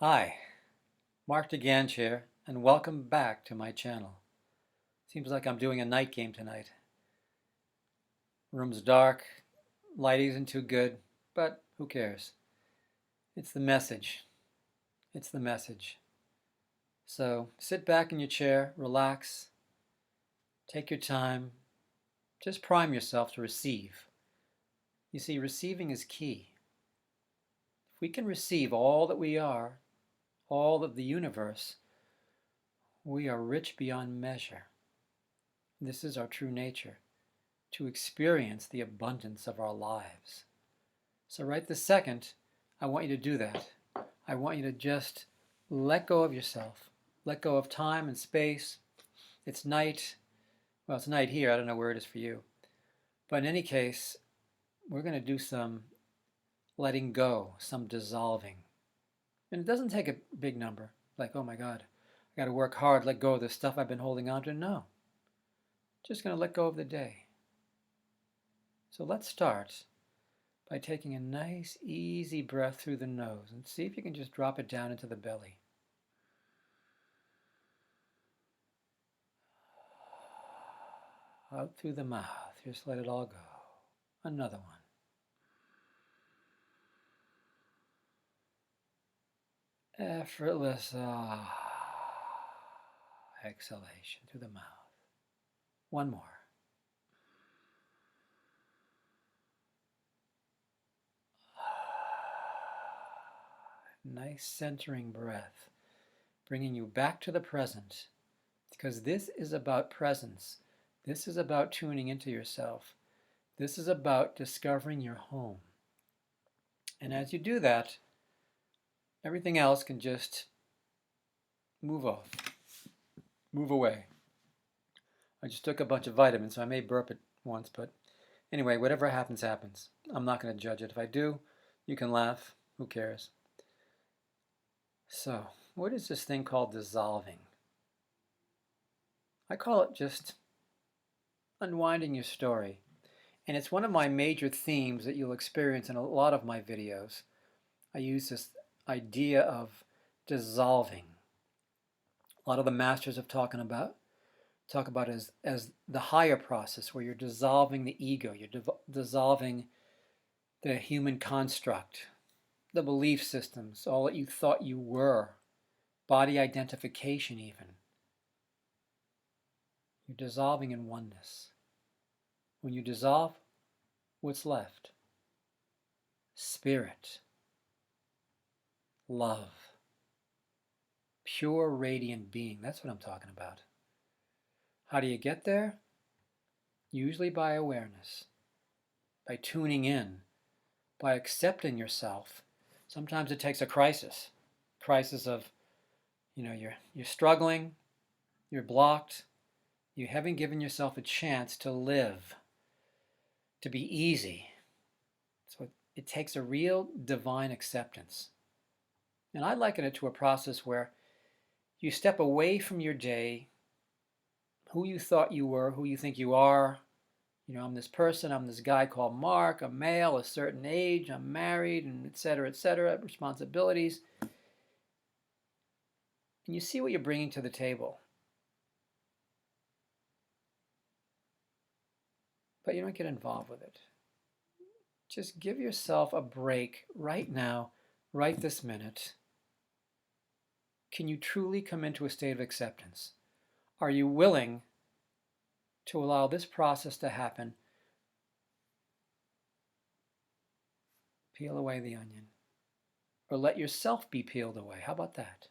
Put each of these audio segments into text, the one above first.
Hi, Mark DeGan here, and welcome back to my channel. Seems like I'm doing a night game tonight. Room's dark, light isn't too good, but who cares? It's the message. It's the message. So sit back in your chair, relax, take your time, just prime yourself to receive. You see, receiving is key. If we can receive all that we are, all of the universe, we are rich beyond measure. This is our true nature, to experience the abundance of our lives. So right this second, I want you to do that. I want you to just let go of yourself. Let go of time and space. It's night. Well, it's night here. I don't know where it is for you. But in any case, we're going to do some letting go, some dissolving. And it doesn't take a big number, like, oh my God, I got to work hard, let go of the stuff I've been holding on to. No, just going to let go of the day. So let's start by taking a nice, easy breath through the nose and see if you can just drop it down into the belly. Out through the mouth, just let it all go. Another one. Effortless exhalation through the mouth. One more. Nice centering breath, bringing you back to the present, because this is about presence. This is about tuning into yourself. This is about discovering your home. And as you do that, everything else can just move off, move away. I just took a bunch of vitamins, so I may burp it once, but anyway, whatever happens, happens. I'm not going to judge it. If I do, you can laugh. Who cares? So, what is this thing called dissolving? I call it just unwinding your story. And it's one of my major themes that you'll experience in a lot of my videos. I use this idea of dissolving. A lot of the masters have talk about as the higher process, where you're dissolving the ego, you're dissolving the human construct, the belief systems, all that you thought you were, body identification even. You're dissolving in oneness. When you dissolve, what's left? Spirit, love, pure radiant being. That's what I'm talking about. How do you get there? Usually by awareness, by tuning in, by accepting yourself. Sometimes it takes a crisis of, you're struggling, you're blocked, you haven't given yourself a chance to live, to be easy. So it takes a real divine acceptance. And I liken it to a process where you step away from your day, who you thought you were, who you think you are. I'm this person, I'm this guy called Mark, I'm male, a certain age, I'm married, and et cetera, responsibilities. And you see what you're bringing to the table. But you don't get involved with it. Just give yourself a break right now, right this minute. Can you truly come into a state of acceptance? Are you willing to allow this process to happen? Peel away the onion. Or let yourself be peeled away. How about that?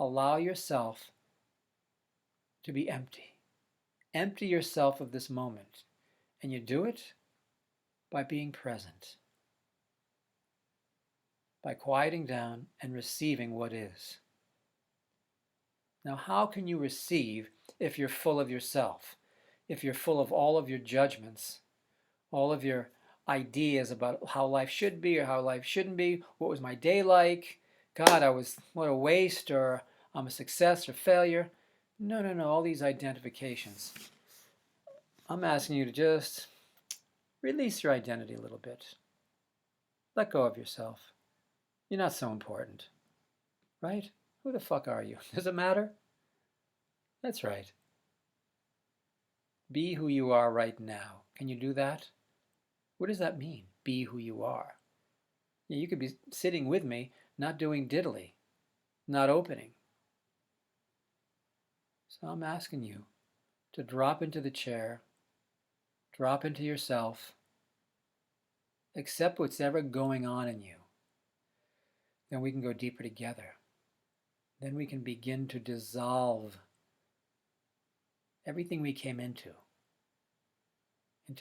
Allow yourself to be empty. Empty yourself of this moment. And you do it by being present, by quieting down and receiving what is. Now, how can you receive if you're full of yourself? If you're full of all of your judgments, all of your ideas about how life should be or how life shouldn't be, what was my day like? God, what a waste, or I'm a success or failure. No, all these identifications. I'm asking you to just release your identity a little bit. Let go of yourself. You're not so important. right? Who the fuck are you? Does it matter? That's right. Be who you are right now. Can you do that? What does that mean? Be who you are. Yeah, you could be sitting with me, not doing diddly, not opening. So I'm asking you to drop into the chair, drop into yourself, accept what's ever going on in you. Then we can go deeper together. Then we can begin to dissolve everything we came into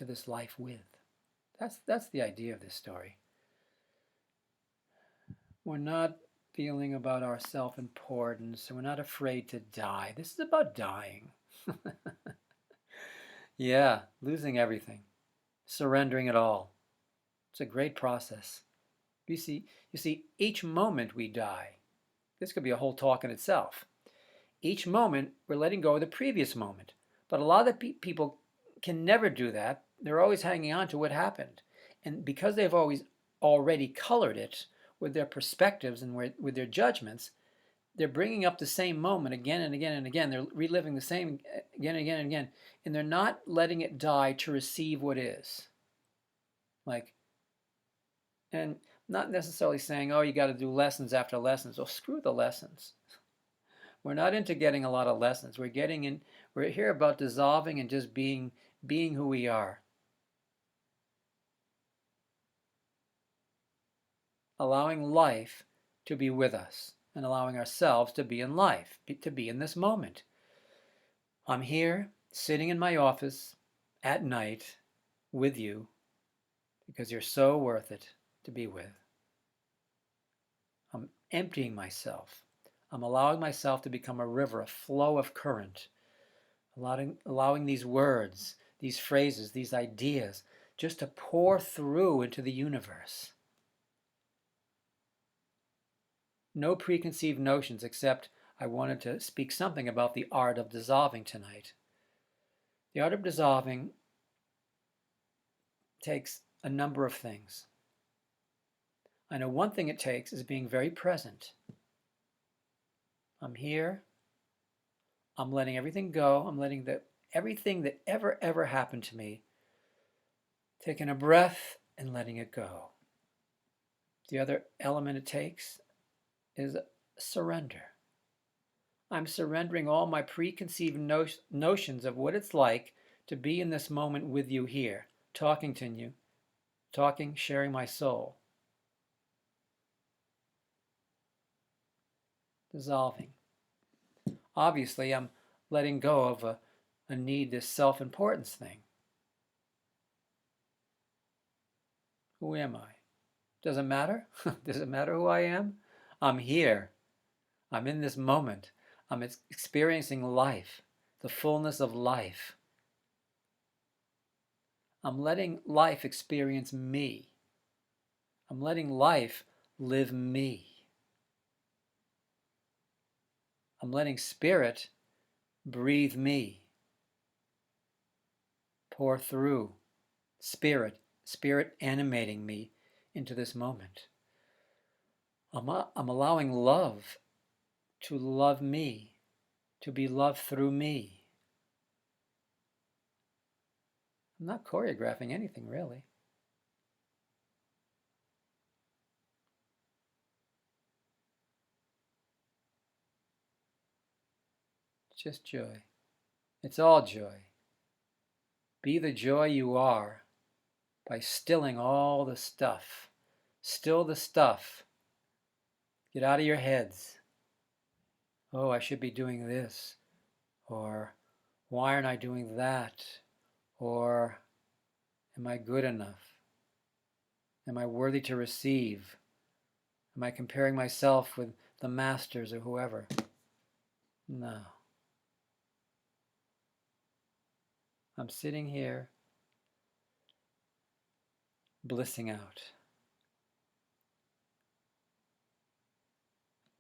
this life with. That's the idea of this story. We're not feeling about our self-importance, and we're not afraid to die. This is about dying. Yeah, losing everything, surrendering it all. It's a great process. You see, each moment we die, this could be a whole talk in itself. Each moment, we're letting go of the previous moment. But a lot of people can never do that. They're always hanging on to what happened. And because they've already colored it with their perspectives and with their judgments, they're bringing up the same moment again and again and again. They're reliving the same again and again and again. And they're not letting it die to receive what is. And not necessarily saying, oh, you got to do lessons after lessons. Oh, screw the lessons. We're not into getting a lot of lessons. We're here about dissolving and just being who we are. Allowing life to be with us and allowing ourselves to be in life, to be in this moment. I'm here sitting in my office at night with you because you're so worth it to be with. I'm emptying myself. I'm allowing myself to become a river, a flow of current, allowing these words, these phrases, these ideas just to pour through into the universe. No preconceived notions, except I wanted to speak something about the art of dissolving tonight. The art of dissolving takes a number of things. I know one thing it takes is being very present. I'm here. I'm letting everything go. I'm letting everything that ever happened to me, taking a breath and letting it go. The other element it takes is surrender. I'm surrendering all my preconceived notions of what it's like to be in this moment with you here, talking to you, sharing my soul. Dissolving. Obviously, I'm letting go of a need, this self-importance thing. Who am I? Does it matter? Does it matter who I am? I'm here. I'm in this moment. I'm experiencing life, the fullness of life. I'm letting life experience me. I'm letting life live me. I'm letting spirit breathe me. Pour through spirit animating me into this moment. I'm allowing love to love me, to be loved through me. I'm not choreographing anything, really. It's just joy. It's all joy. Be the joy you are by stilling all the stuff. Still the stuff. Get out of your heads. Oh, I should be doing this. Or why aren't I doing that? Or am I good enough? Am I worthy to receive? Am I comparing myself with the masters or whoever? No. I'm sitting here, blissing out.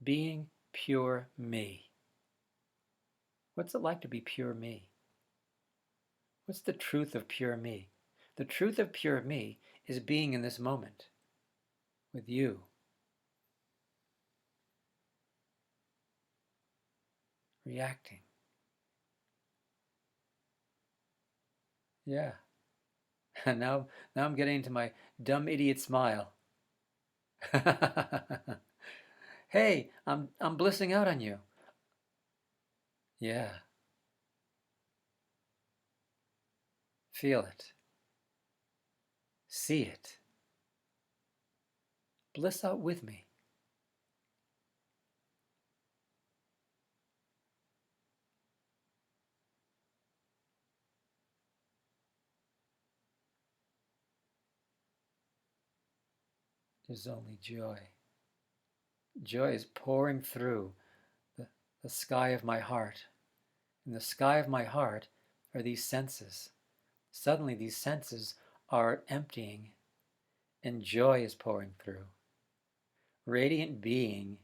Being pure me. What's it like to be pure me? What's the truth of pure me? The truth of pure me is being in this moment with you. reacting. Yeah. And now I'm getting into my dumb idiot smile. Hey, I'm blissing out on you. Yeah. Feel it. See it. Bliss out with me. There's only joy. Joy is pouring through the sky of my heart. In the sky of my heart are these senses. Suddenly these senses are emptying and joy is pouring through. Radiant being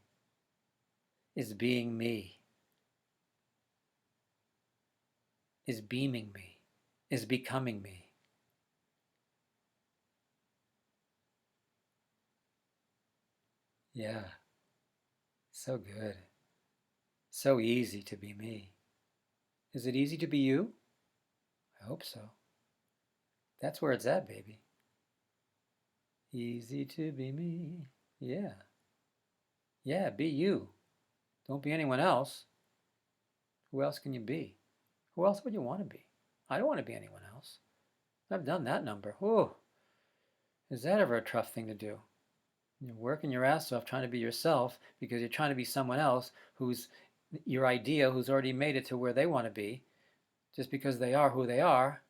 is being me, is beaming me, is becoming me. Yeah, so good. So easy to be me. Is it easy to be you? I hope so. That's where it's at, baby. Easy to be me. Yeah. Yeah, be you. Don't be anyone else. Who else can you be? Who else would you want to be? I don't want to be anyone else. I've done that number. Whoa. Is that ever a tough thing to do? You're working your ass off trying to be yourself because you're trying to be someone else who's your idea, who's already made it to where they want to be, just because they are who they are.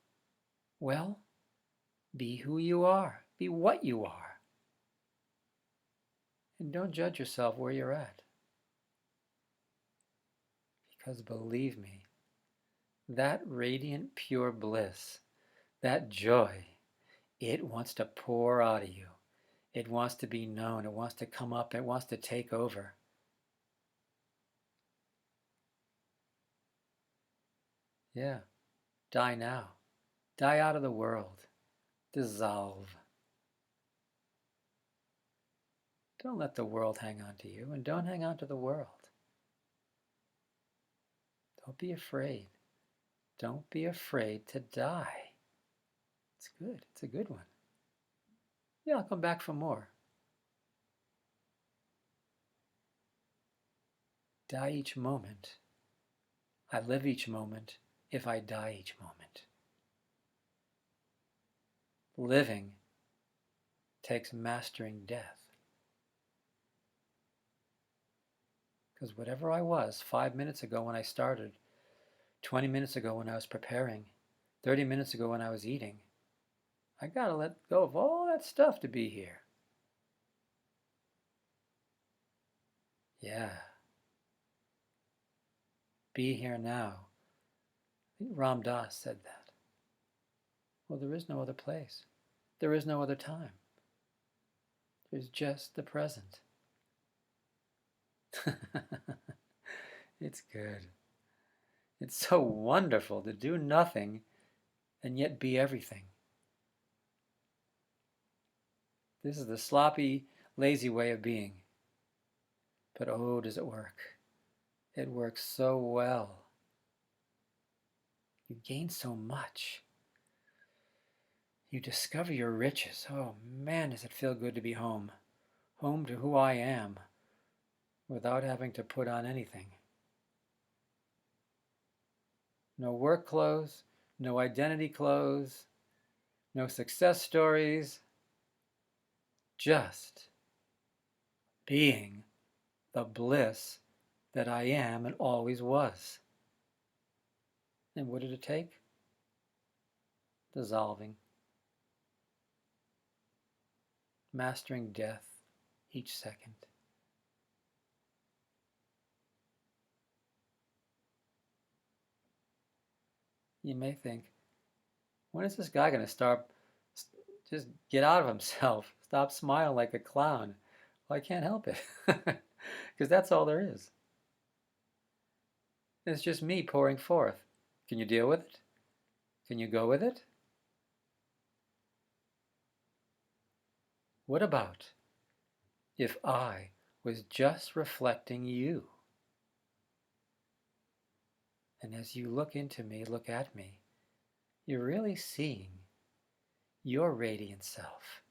Well, be who you are. Be what you are. And don't judge yourself where you're at. Because believe me, that radiant pure bliss, that joy, it wants to pour out of you. It wants to be known. It wants to come up. It wants to take over. Yeah. Die now. Die out of the world. Dissolve. Don't let the world hang on to you, and don't hang on to the world. Don't be afraid. Don't be afraid to die. It's good. It's a good one. Yeah, I'll come back for more. Die each moment. I live each moment if I die each moment. Living takes mastering death. Because whatever I was 5 minutes ago when I started, 20 minutes ago when I was preparing, 30 minutes ago when I was eating, I gotta let go of all that stuff to be here. Yeah. Be here now. I think Ram Dass said that. Well, there is no other place. There is no other time. There's just the present. It's good. It's so wonderful to do nothing and yet be everything. This is the sloppy, lazy way of being. But oh, does it work. It works so well. You gain so much. You discover your riches. Oh man, does it feel good to be home. Home to who I am, without having to put on anything. No work clothes, no identity clothes, no success stories. Just being the bliss that I am and always was. And what did it take? Dissolving. Mastering death each second. You may think, when is this guy going to start, just get out of himself, stop smiling like a clown? Well, I can't help it, because that's all there is. It's just me pouring forth. Can you deal with it? Can you go with it? What about if I was just reflecting you? And as you look into me, look at me, you're really seeing your radiant self,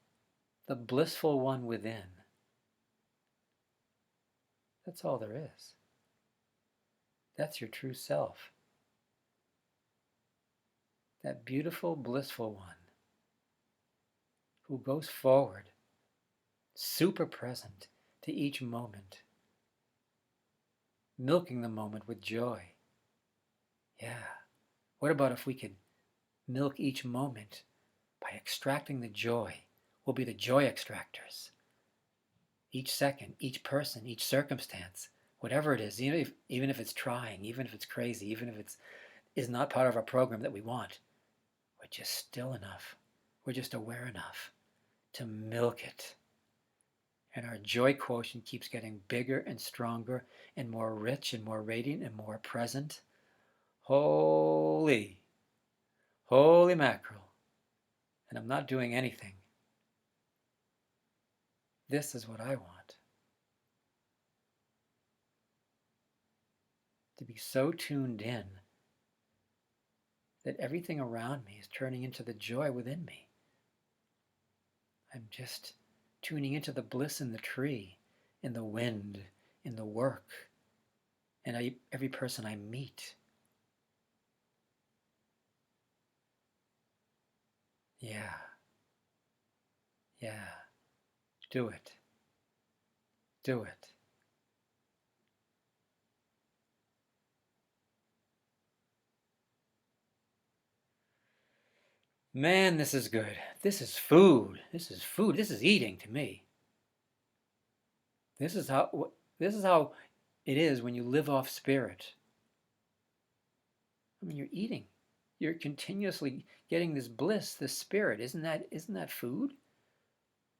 the blissful one within. That's all there is. That's your true self. That beautiful, blissful one who goes forward, super present to each moment, milking the moment with joy. Yeah. What about if we could milk each moment by extracting the joy? We'll be the joy extractors. Each second, each person, each circumstance, whatever it is, even if it's trying, even if it's crazy, even if it is not part of our program that we want, we're just still enough. We're just aware enough to milk it. And our joy quotient keeps getting bigger and stronger and more rich and more radiant and more present. Holy mackerel. And I'm not doing anything. This is what I want. To be so tuned in that everything around me is turning into the joy within me. I'm just tuning into the bliss in the tree, in the wind, in the work, and every person I meet. Yeah. Do it. Do it. Man, this is good. This is food. This is food. This is eating to me. This is how it is when you live off spirit. I mean, you're eating. You're continuously getting this bliss, this spirit. Isn't that food?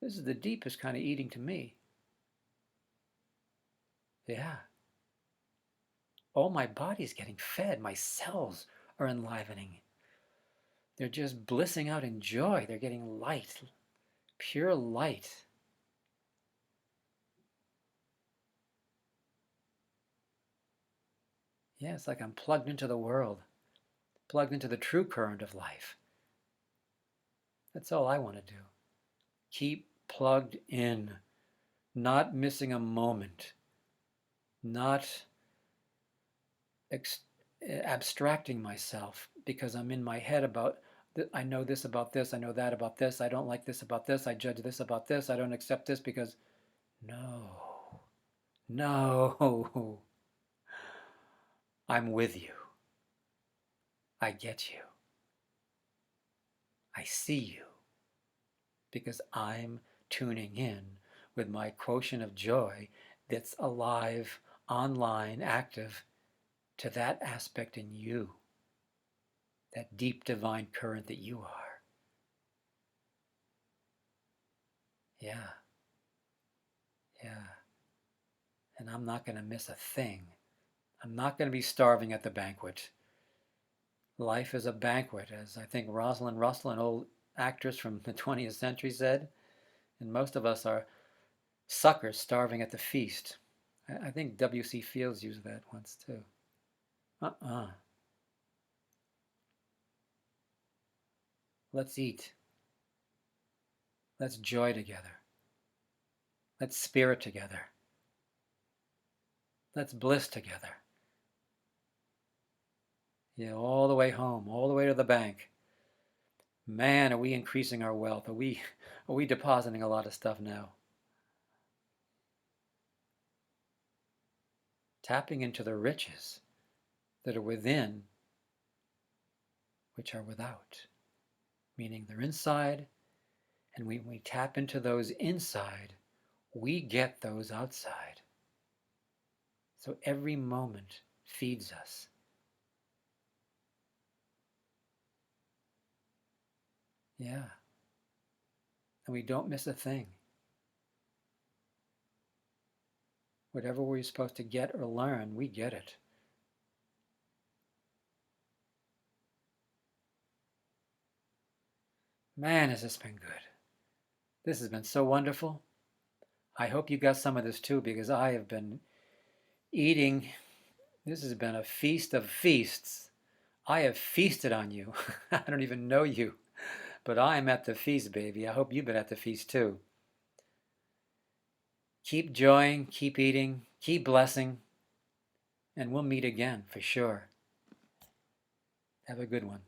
This is the deepest kind of eating to me. Yeah. Oh, my body's getting fed. My cells are enlivening. They're just blissing out in joy. They're getting light, pure light. Yeah, it's like I'm plugged into the world, plugged into the true current of life. That's all I want to do. Keep plugged in, not missing a moment, not abstracting myself because I'm in my head about, I know this about this, I know that about this, I don't like this about this, I judge this about this, I don't accept this because, no, I'm with you. I get you. I see you. Because I'm tuning in with my quotient of joy that's alive, online, active to that aspect in you, that deep divine current that you are. Yeah. And I'm not going to miss a thing. I'm not going to be starving at the banquet. Life is a banquet, as I think Rosalind Russell, an old actress from the 20th century, said. And most of us are suckers starving at the feast. I think W.C. Fields used that once too. Let's eat. Let's joy together. Let's spirit together. Let's bliss together. Yeah, all the way home, all the way to the bank. Man, are we increasing our wealth? Are we depositing a lot of stuff now? Tapping into the riches that are within, which are without. Meaning they're inside, and when we tap into those inside, we get those outside. So every moment feeds us. Yeah. And we don't miss a thing. Whatever we're supposed to get or learn, we get it. Man, has this been good. This has been so wonderful. I hope you got some of this too, because I have been eating This has been a feast of feasts. I have feasted on you. I don't even know you, but I'm at the feast, baby. I hope you've been at the feast too. Keep enjoying, keep eating, keep blessing, and we'll meet again for sure. Have a good one.